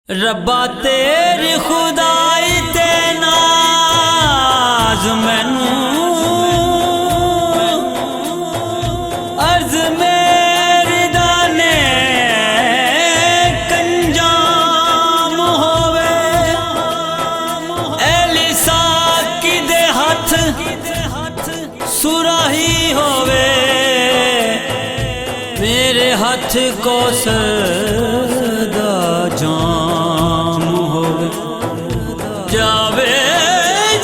रब्बा तेरी खुदाई ते नाज मैनू अर्ज मेरी दाने कंजाम होवे एली साकी दे हथ सुराही होवे मेरे हथ को सदा जाम होवे जावे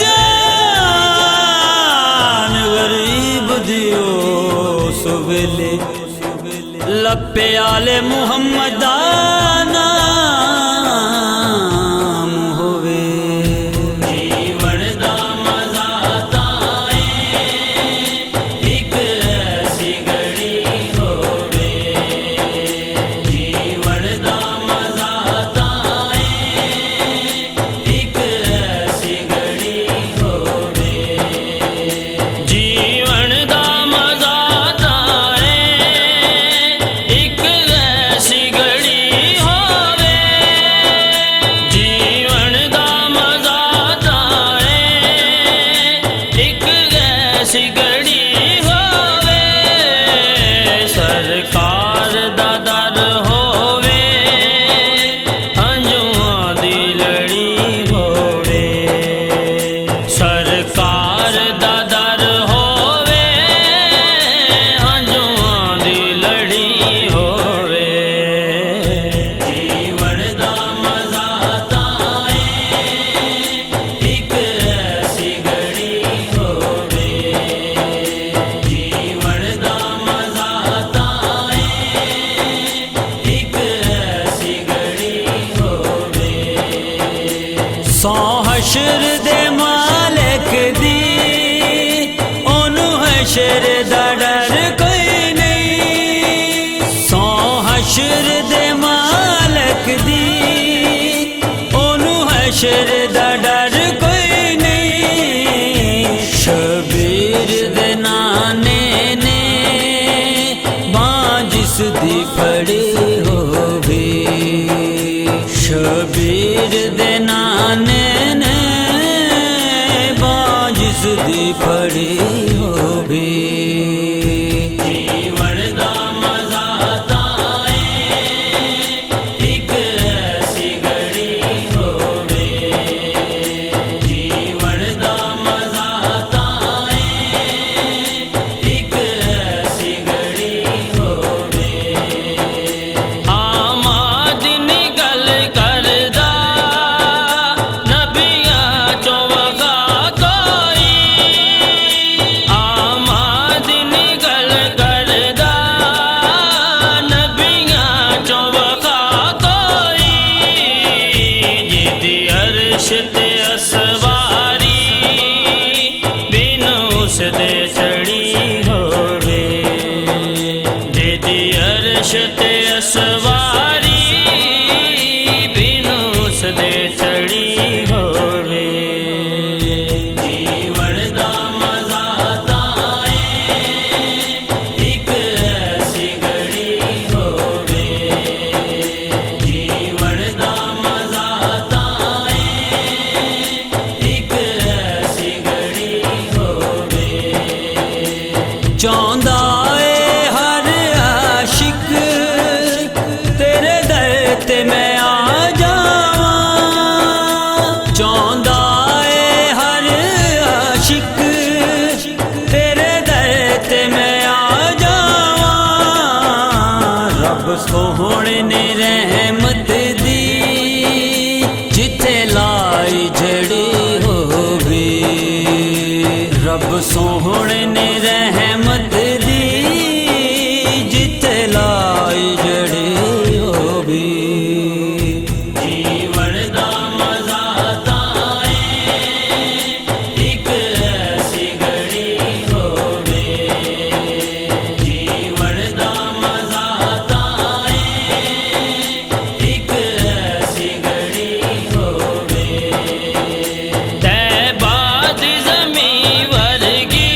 जान गरीब दियो सुवेले लपे आले मुहम्मद दा नाम होवे जीवन दा मजा ताए एक ऐसी घड़ी होवे जीवन दा मजा ताए एक ऐसी घड़ी होवे जीवन दा मजा ताए एक ऐसी घड़ी होवे जीवन दा मजा ताए एक ऐसी घड़ी होवे सरकार दा दर होवे हंजुआं दी लड़ी होवे सरकार दा दर होवे हंजुआं दी लड़ी होवे जीवन दा मजा ताए एक ऐसी घड़ी होवे जीवन दा मजा ताए एक ऐसी घड़ी होवे सौ हशर दे मालिक दी ओनू हशर दा डर कोई नहीं सौ हशर दे मालिक दी ओनू हशर दा डर कोई नहीं शबीर दे नाने ने बां जिस दी फड़ी होवे शबीर दे नाने ने बां जिस दी फड़ी होवे जीवन दा मजा ताए एक ऐसी घड़ी होवे जीवन दा मजा ताए एक ऐसी घड़ी होवे आमाद निकल करदा नबिया चों वगा कोई आमाद निकल करदा नबिया चों वगा कोई जिदी अर्श ते असवारी बिन उस दे चढ़ी होवे जिदी अर्श ते असवारी बिन उस दे चढ़ी होवे जीवन दा मजा ताए एक ऐसी घड़ी होवे जीवन दा मजा ताए एक ऐसी घड़ी होवे चांदा ए हर आशिक तेरे दर ते मैं आ जावां चांदा ए हर आशिक तेरे दर ते मैं आ जावां रब सोहणे ने रहमत दी जिथे लाई जड़ी होवे रब सोहणे ने रहमत दी जिथे लाई जड़ी होवे जीवन दा मजा ताए एक ऐसी घड़ी होवे जीवन दा मजा ताए एक ऐसी घड़ी होवे तैबा दी ज़मीं वर्गी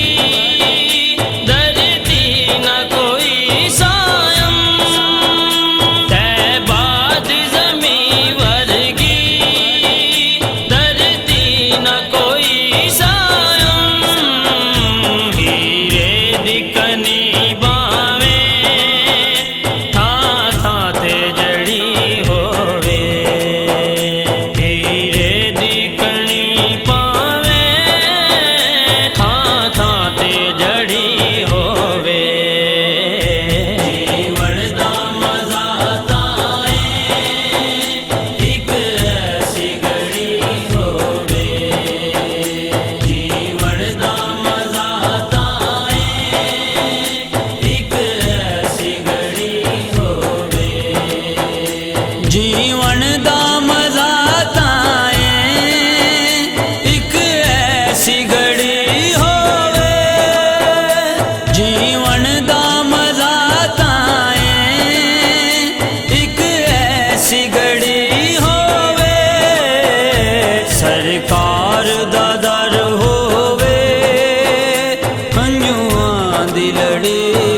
ਦੀ ਲੜੀ